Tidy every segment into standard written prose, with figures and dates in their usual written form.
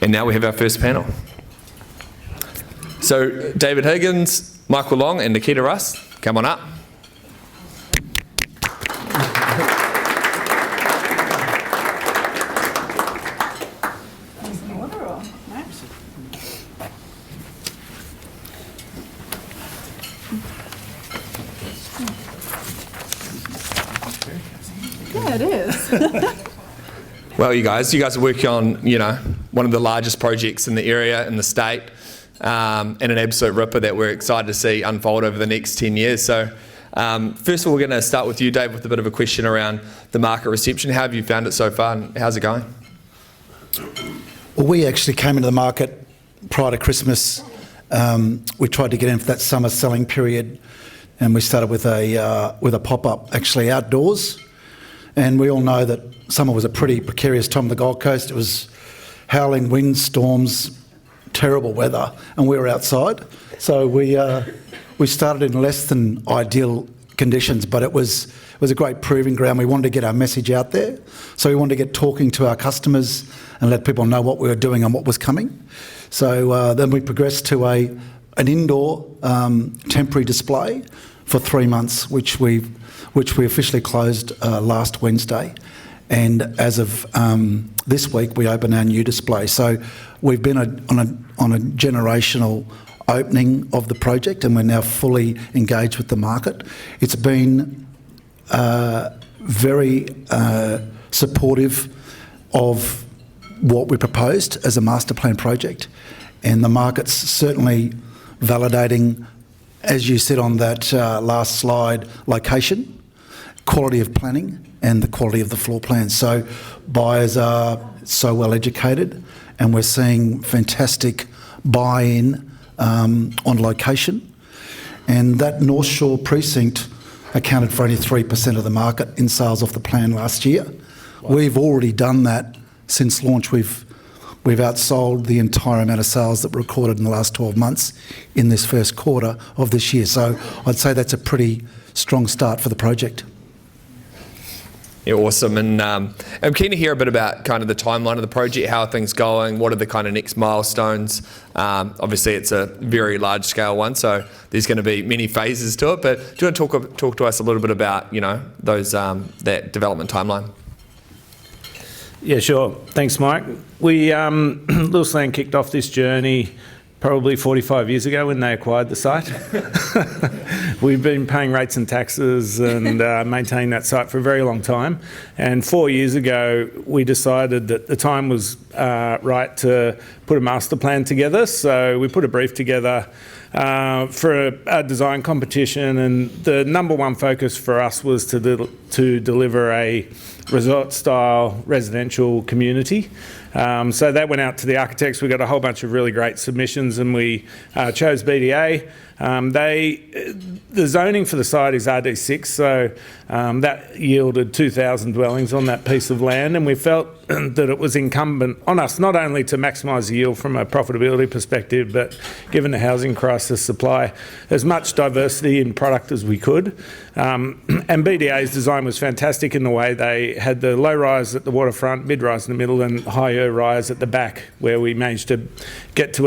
And now we have our first panel. So David Higgins, Michael Long and Nikita Russ, come on up. Yeah, it is. Well, you guys are working on, one of the largest projects in the area, in the state, and an absolute ripper that we're excited to see unfold over the next 10 years. So first of all, we're going to start with you, Dave, with a bit of a question around the market reception. How have you found it so far and how's it going? Well, we actually came into the market prior to Christmas. We tried to get in for that summer selling period, and we started with a pop-up actually outdoors. And we all know that summer was a pretty precarious time on the Gold Coast. It was howling winds, storms, terrible weather, and we were outside. So we started in less than ideal conditions, but it was a great proving ground. We wanted to get our message out there. So we wanted to get talking to our customers and let people know what we were doing and what was coming. So then we progressed to an indoor temporary display for 3 months, which we officially closed last Wednesday. And as of this week, we open our new display. So we've been on a generational opening of the project, and we're now fully engaged with the market. It's been very supportive of what we proposed as a master plan project, and the market's certainly validating, as you said on that last slide, location, quality of planning and the quality of the floor plans. So buyers are so well educated, and we're seeing fantastic buy-in on location. And that North Shore precinct accounted for only 3% of the market in sales off the plan last year. Wow. We've already done that since launch. We've outsold the entire amount of sales that were recorded in the last 12 months in this first quarter of this year. So I'd say that's a pretty strong start for the project. Yeah, awesome. And I'm keen to hear a bit about kind of the timeline of the project. How are things going? What are the kind of next milestones? Obviously, it's a very large scale one, so there's going to be many phases to it. But do you want to talk to us a little bit about those that development timeline? Yeah, sure. Thanks, Mike. We Lewis Land kicked off this journey probably 45 years ago when they acquired the site. We've been paying rates and taxes and maintaining that site for a very long time. And 4 years ago, we decided that the time was right to put a master plan together. So we put a brief together for a design competition, and the number one focus for us was to deliver a resort-style residential community. So that went out to the architects. We got a whole bunch of really great submissions, and we chose BDA. The zoning for the site is RD6, so that yielded 2,000 dwellings on that piece of land, and we felt that it was incumbent on us not only to maximise the yield from a profitability perspective, but given the housing crisis, supply as much diversity in product as we could. And BDA's design was fantastic in the way they had the low rise at the waterfront, mid rise in the middle, and higher rise at the back, where we managed to get to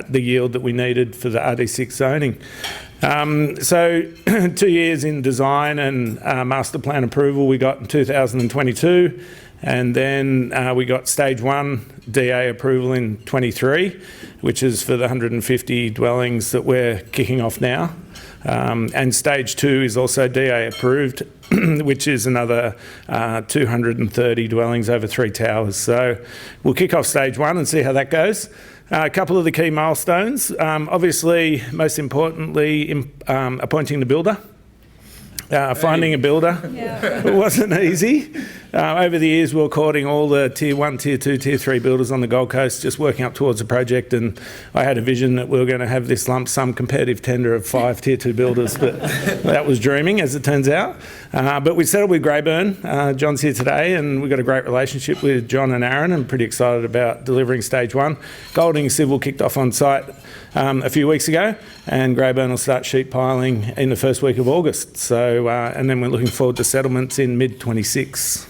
the yield that we needed for the RD6 zoning. So 2 years in design and master plan approval we got in 2022, and then we got stage 1 DA approval in 23, which is for the 150 dwellings that we're kicking off now. And stage 2 is also DA approved, which is another 230 dwellings over 3 towers. So we'll kick off stage 1 and see how that goes. A couple of the key milestones, obviously, most importantly, appointing the builder. Finding a builder, It wasn't easy. Over the years, we were courting all the Tier 1, Tier 2, Tier 3 builders on the Gold Coast, just working up towards the project, and I had a vision that we were going to have this lump sum competitive tender of 5 Tier 2 builders, but that was dreaming, as it turns out. But we settled with Greyburn. John's here today, and we've got a great relationship with John and Aaron, and pretty excited about delivering stage 1. Golding Civil kicked off on site a few weeks ago, and Greyburn will start sheet piling in the first week of August. So, and then we're looking forward to settlements in mid-26.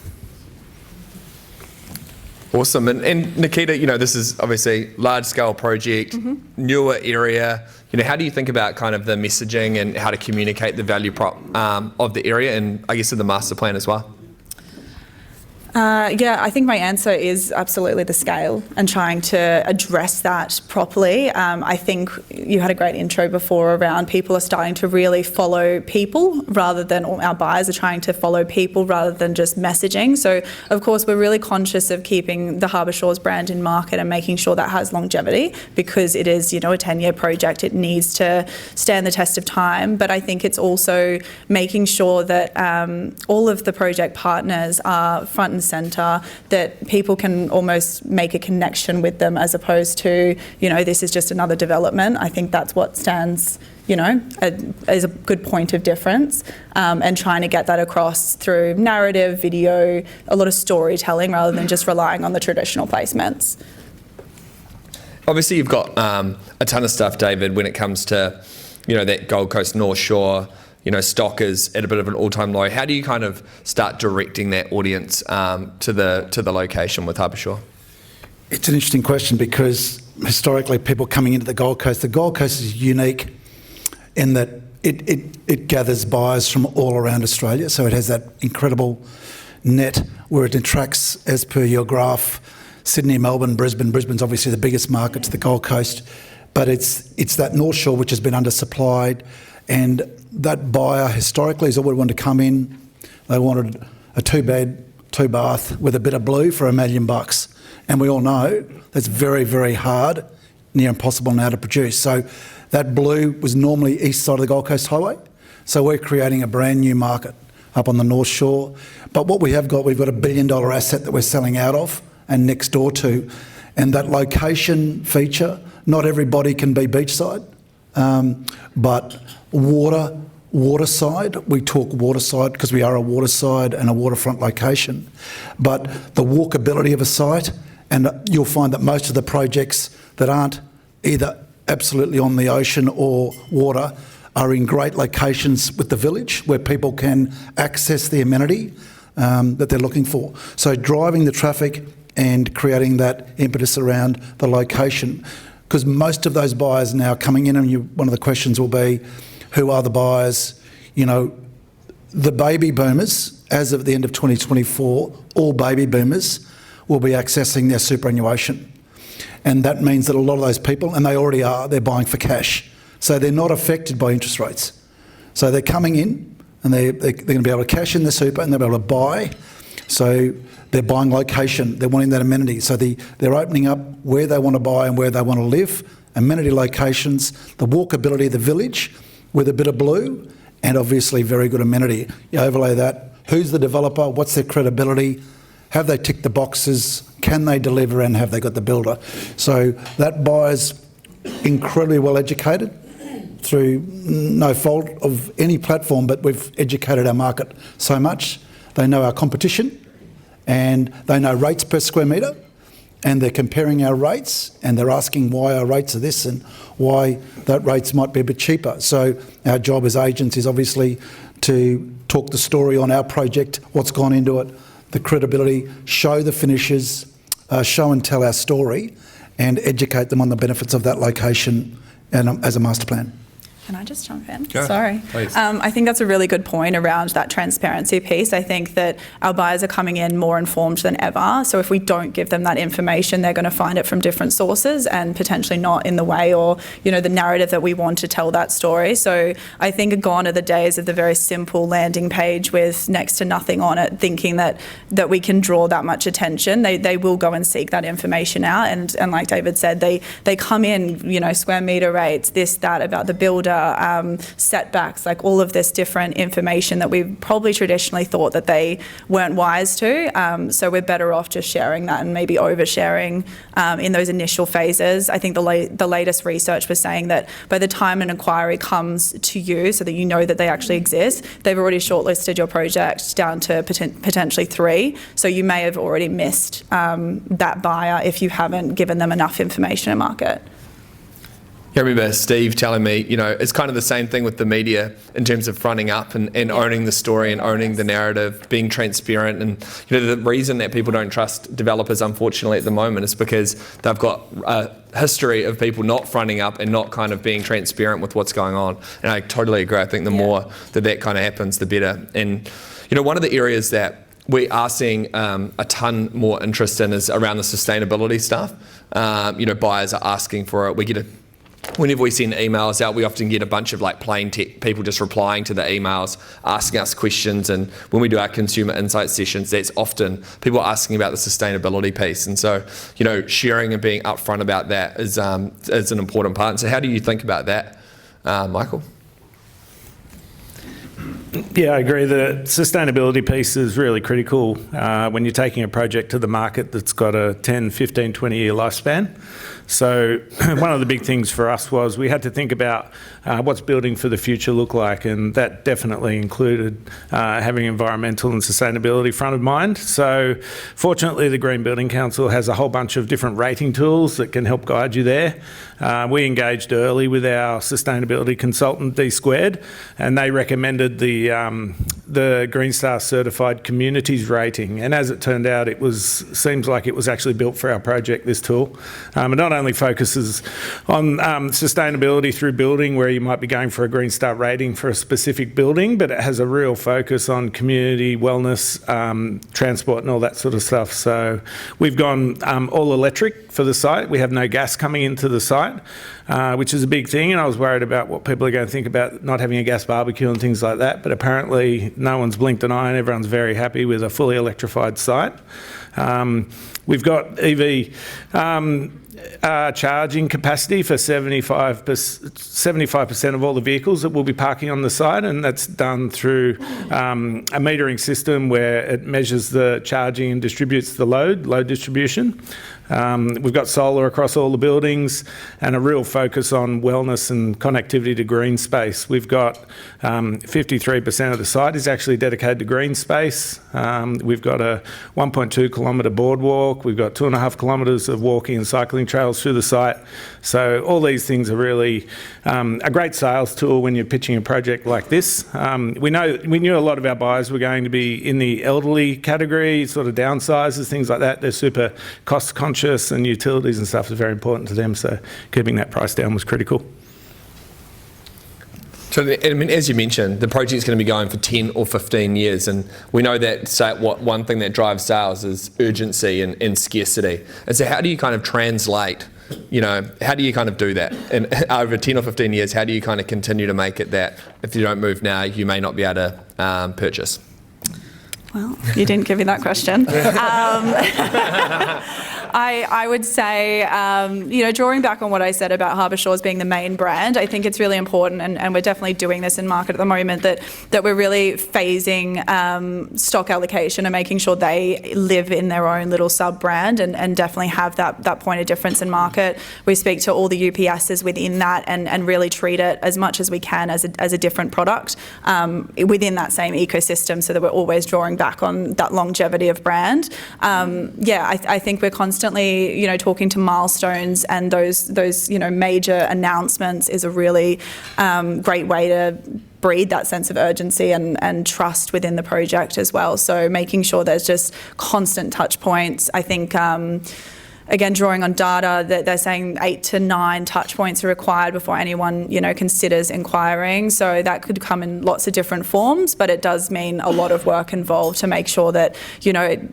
Awesome. And Nikita, this is obviously large-scale project, newer area. How do you think about kind of the messaging and how to communicate the value prop of the area and I guess in the master plan as well? Yeah, I think my answer is absolutely the scale and trying to address that properly. I think you had a great intro before around people are starting to really follow people rather than, or our buyers are trying to follow people rather than just messaging. So, of course, we're really conscious of keeping the Harbour Shores brand in market and making sure that has longevity because it is, a 10-year project. It needs to stand the test of time. But I think it's also making sure that all of the project partners are front and centre, that people can almost make a connection with them as opposed to, this is just another development. I think that's what stands, as a good point of difference, and trying to get that across through narrative, video, a lot of storytelling rather than just relying on the traditional placements. Obviously, you've got a ton of stuff, David, when it comes to, that Gold Coast North Shore. Stock is at a bit of an all-time low. How do you kind of start directing that audience to the location with Harbour Shore? It's an interesting question because historically people coming into the Gold Coast is unique in that it gathers buyers from all around Australia. So it has that incredible net where it attracts, as per your graph, Sydney, Melbourne, Brisbane. Brisbane's obviously the biggest market to the Gold Coast, but it's that North Shore which has been undersupplied. And that buyer historically has always wanted to come in. They wanted a 2-bed, 2-bath with a bit of blue for $1 million. And we all know that's very, very hard, near impossible now to produce. So that blue was normally east side of the Gold Coast Highway. So we're creating a brand new market up on the North Shore. But what we've got a $1 billion asset that we're selling out of and next door to. And that location feature, not everybody can be beachside. But waterside, we talk waterside because we are a waterside and a waterfront location. But the walkability of a site, and you'll find that most of the projects that aren't either absolutely on the ocean or water are in great locations with the village where people can access the amenity that they're looking for. So driving the traffic and creating that impetus around the location. Because most of those buyers now coming in, and one of the questions will be, who are the buyers? The baby boomers, as of the end of 2024, all baby boomers will be accessing their superannuation. And that means that a lot of those people, and they already are, they're buying for cash. So they're not affected by interest rates. So they're coming in and they're going to be able to cash in their super and they'll be able to buy. So they're buying location, they're wanting that amenity. So they're opening up where they want to buy and where they want to live, amenity locations, the walkability of the village with a bit of blue, and obviously very good amenity. You overlay that, who's the developer, what's their credibility, have they ticked the boxes, can they deliver, and have they got the builder? So that buyer's incredibly well educated through no fault of any platform, but we've educated our market so much. They know our competition, and they know rates per square metre, and they're comparing our rates, and they're asking why our rates are this and why that rates might be a bit cheaper. So our job as agents is obviously to talk the story on our project, what's gone into it, the credibility, show the finishes, show and tell our story, and educate them on the benefits of that location and as a master plan. Can I just jump in? Go. Sorry. Please. I think that's a really good point around that transparency piece. I think that our buyers are coming in more informed than ever. So if we don't give them that information, they're going to find it from different sources and potentially not in the way or, the narrative that we want to tell that story. So I think gone are the days of the very simple landing page with next to nothing on it, thinking that we can draw that much attention. They will go and seek that information out. And like David said, they come in, square metre rates, this, that, about the builder, setbacks, like all of this different information that we probably traditionally thought that they weren't wise to. So we're better off just sharing that and maybe oversharing in those initial phases. I think the latest research was saying that by the time an inquiry comes to you, so that you know that they actually exist, they've already shortlisted your project down to potentially 3. So you may have already missed that buyer if you haven't given them enough information in market. Yeah, I remember Steve telling me, it's kind of the same thing with the media in terms of fronting up and owning the story and owning the narrative, being transparent. And, the reason that people don't trust developers, unfortunately, at the moment is because they've got a history of people not fronting up and not kind of being transparent with what's going on. And I totally agree. I think the more that kind of happens, the better. And, one of the areas that we are seeing a ton more interest in is around the sustainability stuff. Buyers are asking for it. Whenever we send emails out, we often get a bunch of plain tech people just replying to the emails, asking us questions. And when we do our consumer insight sessions, that's often people asking about the sustainability piece. And so, sharing and being upfront about that is an important part. And so how do you think about that, Michael? Yeah, I agree. The sustainability piece is really critical when you're taking a project to the market that's got a 10, 15, 20-year lifespan. So one of the big things for us was we had to think about what's building for the future look like, and that definitely included having environmental and sustainability front of mind. So fortunately, the Green Building Council has a whole bunch of different rating tools that can help guide you there. We engaged early with our sustainability consultant, D Squared, and they recommended the Green Star Certified Communities rating. And as it turned out, seems like it was actually built for our project, this tool. It not only focuses on sustainability through building, where you might be going for a Green Star rating for a specific building, but it has a real focus on community, wellness, transport and all that sort of stuff. So we've gone all electric for the site. We have no gas coming into the site, which is a big thing. And I was worried about what people are going to think about not having a gas barbecue and things like that. But apparently no one's blinked an eye and everyone's very happy with a fully electrified site. We've got EV charging capacity for 75% of all the vehicles that will be parking on the site, and that's done through a metering system where it measures the charging and distributes the load distribution. We've got solar across all the buildings and a real focus on wellness and connectivity to green space. We've got 53% of the site is actually dedicated to green space. We've got a 1.2 kilometre boardwalk. We've got 2.5 kilometres of walking and cycling trails through the site. So all these things are really a great sales tool when you're pitching a project like this. We knew a lot of our buyers were going to be in the elderly category, sort of downsizers, things like that. They're super cost conscious and utilities and stuff is very important to them. So keeping that price down was critical. So, as you mentioned, the project's going to be going for 10 or 15 years, and we know that one thing that drives sales is urgency and scarcity. And so how do you kind of translate, how do you kind of do that? And over 10 or 15 years, how do you kind of continue to make it that if you don't move now, you may not be able to purchase? Well, you didn't give me that question. I would say, drawing back on what I said about Harbour Shores being the main brand, I think it's really important, and we're definitely doing this in market at the moment, that we're really phasing stock allocation and making sure they live in their own little sub-brand and definitely have that point of difference in market. We speak to all the UPSs within that and really treat it as much as we can as a different product within that same ecosystem, so that we're always drawing back on that longevity of brand. I think we're constantly, talking to milestones, and those major announcements is a really great way to breed that sense of urgency and trust within the project as well. So making sure there's just constant touch points. I think again, drawing on data, that they're saying 8 to 9 touch points are required before anyone, considers inquiring. So that could come in lots of different forms, but it does mean a lot of work involved to make sure that,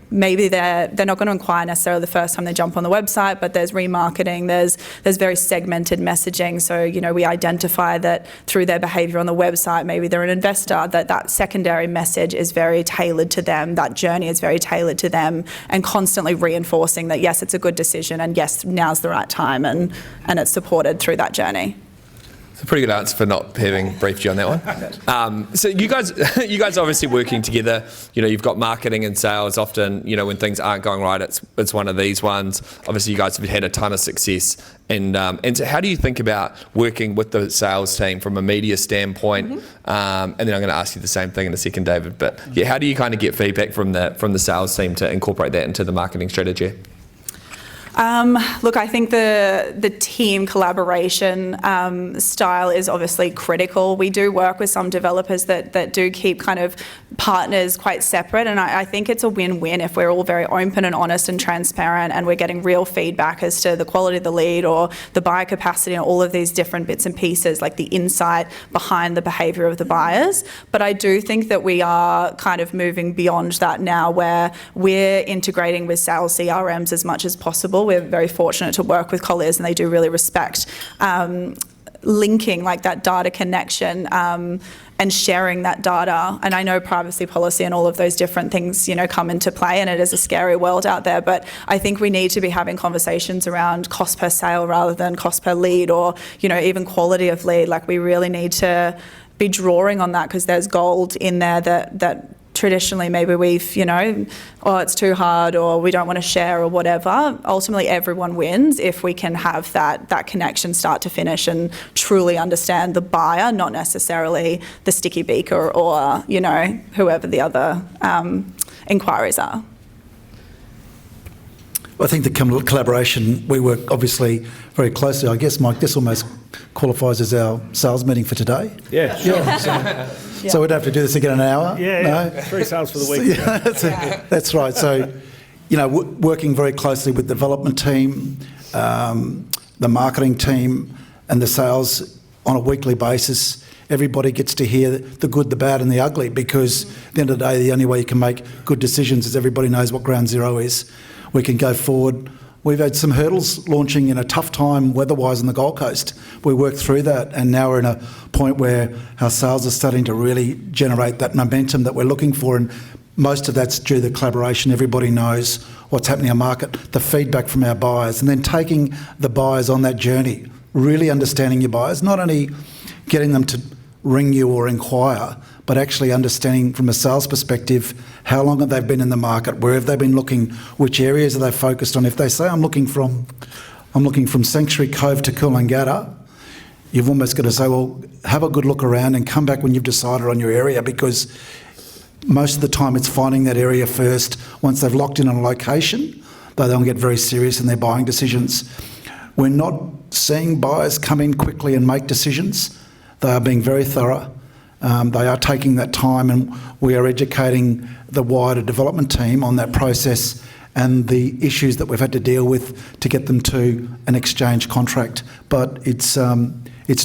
maybe they're not going to inquire necessarily the first time they jump on the website, but there's remarketing, there's very segmented messaging. So, we identify that through their behaviour on the website, maybe they're an investor, that secondary message is very tailored to them, that journey is very tailored to them, and constantly reinforcing that, yes, it's a good decision, and yes, now's the right time, and it's supported through that journey. It's a pretty good answer for not having briefed you on that one. So you guys obviously working together. You've got marketing and sales. Often, when things aren't going right, it's one of these ones. Obviously, you guys have had a ton of success. And so how do you think about working with the sales team from a media standpoint? Mm-hmm. And then I'm going to ask you the same thing in a second, David. But how do you kind of get feedback from the sales team to incorporate that into the marketing strategy? Look, I think the team collaboration style is obviously critical. We do work with some developers that do keep kind of partners quite separate, and I think it's a win-win if we're all very open and honest and transparent, and we're getting real feedback as to the quality of the lead or the buyer capacity and all of these different bits and pieces, like the insight behind the behaviour of the buyers. But I do think that we are kind of moving beyond that now, where we're integrating with sales CRMs as much as possible. We're very fortunate to work with Colliers, and they do really respect linking, like that data connection and sharing that data. And I know privacy policy and all of those different things, come into play, and it is a scary world out there. But I think we need to be having conversations around cost per sale rather than cost per lead, or, even quality of lead. Like, we really need to be drawing on that, because there's gold in there that traditionally maybe we've, it's too hard, or we don't want to share, or whatever. Ultimately, everyone wins if we can have that connection start to finish and truly understand the buyer, not necessarily the sticky beaker or, whoever the other inquiries are. I think the collaboration, we work obviously very closely. I guess, Mike, this almost qualifies as our sales meeting for today. Yeah, sure. So we'd have to do this again in an hour? Yeah. 3 sales for the week. That's right. So, working very closely with the development team, the marketing team and the sales on a weekly basis. Everybody gets to hear the good, the bad and the ugly, because at the end of the day, the only way you can make good decisions is everybody knows what ground zero is. We can go forward. We've had some hurdles launching in a tough time weather-wise on the Gold Coast. We worked through that, and now we're in a point where our sales are starting to really generate that momentum that we're looking for, and most of that's due to the collaboration. Everybody knows what's happening in the market, the feedback from our buyers, and then taking the buyers on that journey, really understanding your buyers, not only getting them to ring you or inquire, but actually understanding from a sales perspective how long have they been in the market, where have they been looking, which areas are they focused on. If they say I'm looking from Sanctuary Cove to Coolangatta, you've almost got to say, well, have a good look around and come back when you've decided on your area, because most of the time it's finding that area first. Once they've locked in on a location, they then get very serious in their buying decisions. We're not seeing buyers come in quickly and make decisions. They are being very thorough. They are taking that time, and we are educating the wider development team on that process and the issues that we've had to deal with to get them to an exchange contract. But it's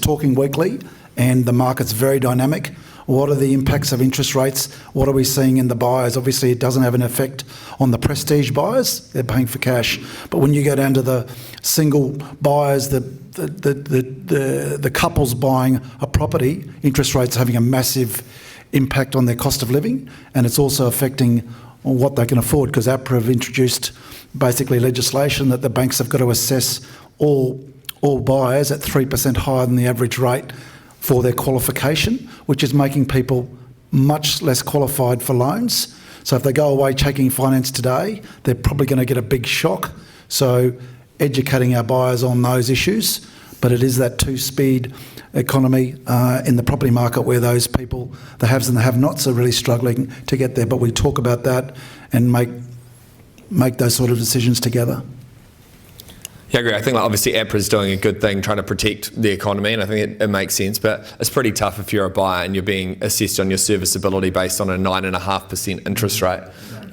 talking weekly, and the market's very dynamic. What are the impacts of interest rates? What are we seeing in the buyers? Obviously, it doesn't have an effect on the prestige buyers. They're paying for cash. But when you go down to the single buyers, the couples buying a property, interest rates are having a massive impact on their cost of living, and it's also affecting what they can afford, because APRA have introduced basically legislation that the banks have got to assess all buyers at 3% higher than the average rate for their qualification, which is making people much less qualified for loans. So if they go away taking finance today, they're probably going to get a big shock. So educating our buyers on those issues, but it is that two-speed economy in the property market where those people, the haves and the have-nots, are really struggling to get there. But we talk about that and make those sort of decisions together. Yeah, I agree. I think obviously APRA's doing a good thing trying to protect the economy, and I think it makes sense, but it's pretty tough if you're a buyer and you're being assessed on your serviceability based on a 9.5% interest rate.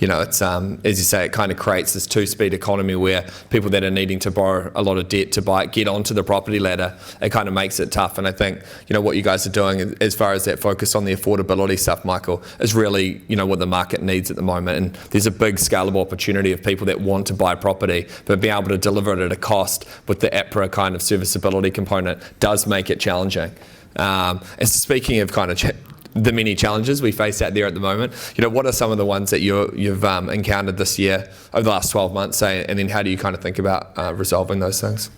It's, as you say, it kind of creates this two-speed economy where people that are needing to borrow a lot of debt to get onto the property ladder, it kind of makes it tough. And I think, what you guys are doing as far as that focus on the affordability stuff, Michael, is really, what the market needs at the moment. And there's a big scalable opportunity of people that want to buy property, but being able to deliver it at a cost with the APRA kind of serviceability component does make it challenging. And so speaking of kind of the many challenges we face out there at the moment, what are some of the ones that you've encountered this year over the last 12 months, say, and then how do you kind of think about resolving those things?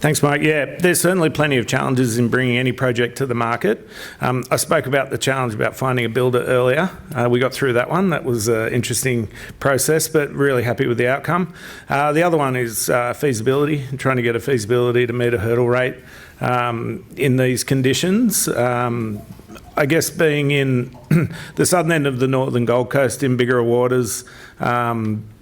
Thanks, Mike. Yeah, there's certainly plenty of challenges in bringing any project to the market. I spoke about the challenge about finding a builder earlier. We got through that one. That was an interesting process, but really happy with the outcome. The other one is feasibility, trying to get a feasibility to meet a hurdle rate in these conditions. I guess being in the southern end of the northern Gold Coast in bigger waters,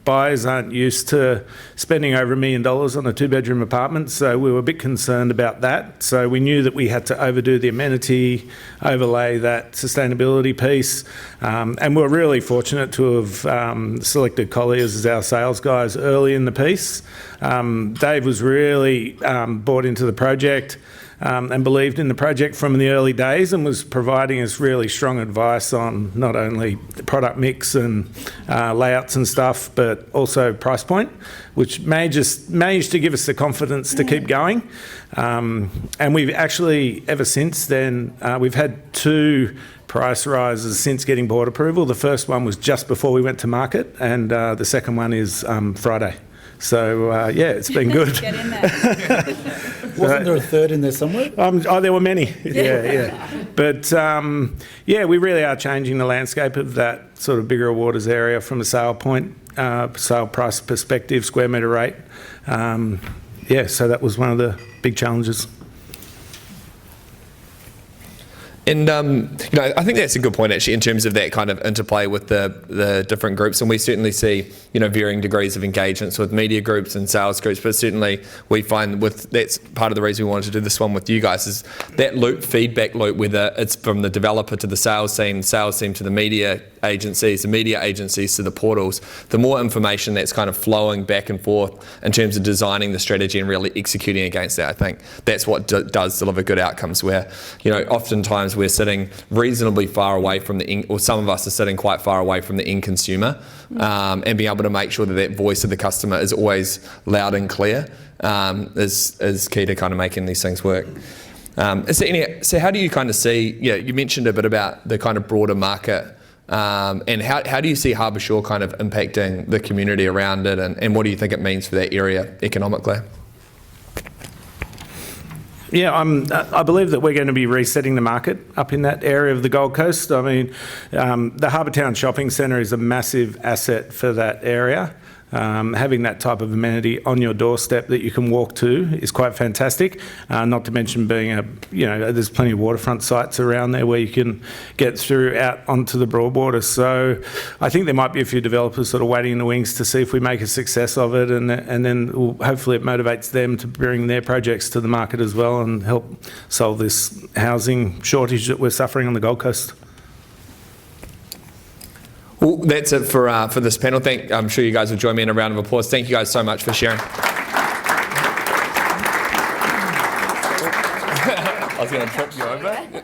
buyers aren't used to spending over $1 million on a 2-bedroom apartment, so we were a bit concerned about that. So we knew that we had to overdo the amenity, overlay that sustainability piece, and we're really fortunate to have selected Colliers as our sales guys early in the piece. Dave was really bought into the project and believed in the project from the early days, and was providing us really strong advice on not only the product mix and layouts and stuff, but also price point, which managed to give us the confidence to keep going. And we've actually, ever since then, we've had 2 price rises since getting board approval. The first one was just before we went to market, and the second one is Friday. So, yeah, it's been good. Get in there. Wasn't there a third in there somewhere? Oh, there were many. Yeah. But, yeah, we really are changing the landscape of that sort of bigger waters area from a sale price perspective, square metre rate. Yeah, so that was one of the big challenges. And, I think that's a good point, actually, in terms of that kind of interplay with the different groups. And we certainly see, varying degrees of engagements with media groups and sales groups. But certainly we find that's part of the reason we wanted to do this one with you guys, is that feedback loop, whether it's from the developer to the sales team to the media agencies to the portals. The more information that's kind of flowing back and forth in terms of designing the strategy and really executing against that, I think that's what does deliver good outcomes, where, oftentimes we're sitting reasonably far away from or some of us are sitting quite far away from the end consumer, and being able to make sure that voice of the customer is always loud and clear is key to kind of making these things work. So how do you kind of see, you mentioned a bit about the kind of broader market, and how do you see Harbour Shore kind of impacting the community around it, and what do you think it means for that area economically? Yeah, I believe that we're going to be resetting the market up in that area of the Gold Coast. I mean, the Harbour Town Shopping Centre is a massive asset for that area. Having that type of amenity on your doorstep that you can walk to is quite fantastic. Not to mention being there's plenty of waterfront sites around there where you can get through out onto the Broadwater. So I think there might be a few developers sort of waiting in the wings to see if we make a success of it, and then hopefully it motivates them to bring their projects to the market as well and help solve this housing shortage that we're suffering on the Gold Coast. Well, that's it for this panel. I'm sure you guys will join me in a round of applause. Thank you guys so much for sharing. I was going to trip you over.